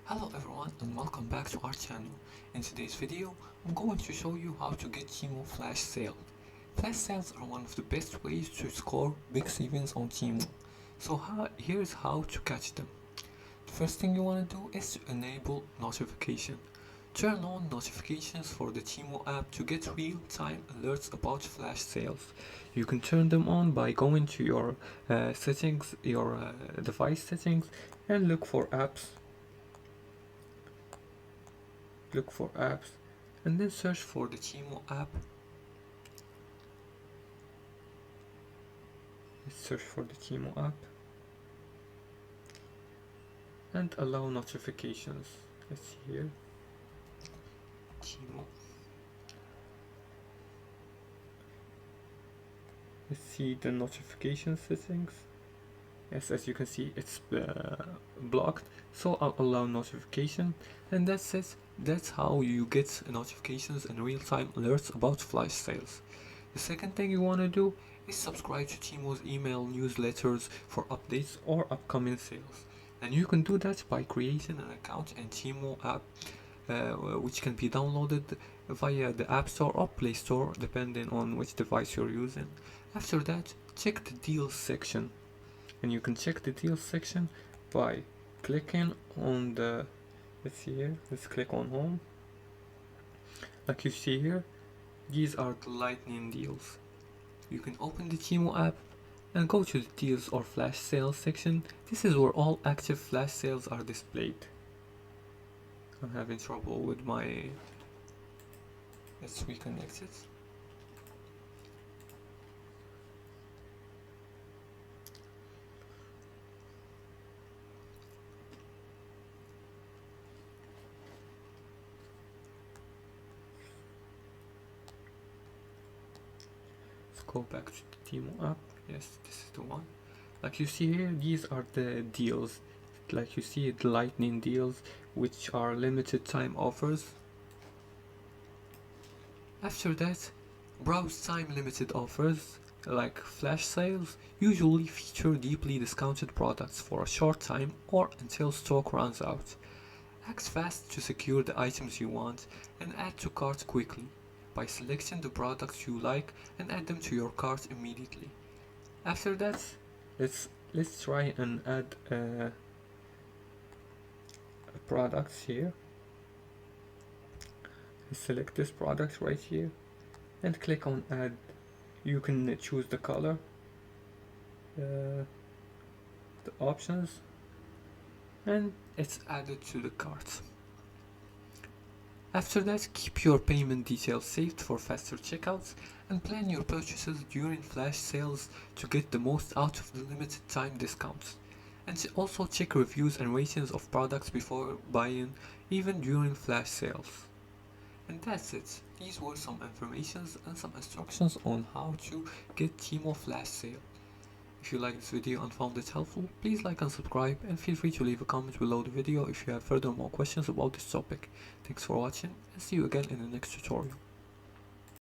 Hello everyone and welcome back to our channel. In today's video, I'm going to show you how to get Temu flash sale. Flash sales are one of the best ways to score big savings on Temu. So here's how to catch them. The first thing you want to do is to enable notification. Turn on notifications for the Temu app to get real-time alerts about flash sales. You can turn them on by going to your settings, your device settings, and look for apps and then search for the Temu app. Let's search for the Temu app and allow notifications. Let's see here, Temu. Let's see the notification settings. Yes, as you can see, it's blocked, so I'll allow notification, and that's it. That's how you get notifications and real-time alerts about flash sales. The second thing you want to do is subscribe to Temu's email newsletters for updates or upcoming sales. And you can do that by creating an account in Temu app, which can be downloaded via the App Store or Play Store, depending on which device you're using. After that, check the deals section. And you can check the deals section by clicking on the, let's see here, let's click on home. Like you see here, these are the lightning deals. You can open the Temu app and go to the deals or flash sales section. This is where all active flash sales are displayed. I'm having trouble with my, let's reconnect it. Go back to the Temu app. Yes, this is the one. Like you see here, these are the deals. Like you see, the lightning deals, which are limited time offers. After that, browse time limited offers like flash sales. Usually feature deeply discounted products for a short time or until stock runs out. Act fast to secure the items you want and add to cart quickly by selecting the products you like and add them to your cart immediately. After that, let's try and add products here. Select this product right here and click on add. You can choose the color, the options, and it's added to the cart. After that, keep your payment details saved for faster checkouts and plan your purchases during flash sales to get the most out of the limited time discounts. And also check reviews and ratings of products before buying, even during flash sales. And that's it. These were some informations and some instructions on how to get Temu flash sale. If you like this video and found it helpful, please like and subscribe, and feel free to leave a comment below the video if you have further more questions about this topic. Thanks for watching and see you again in the next tutorial.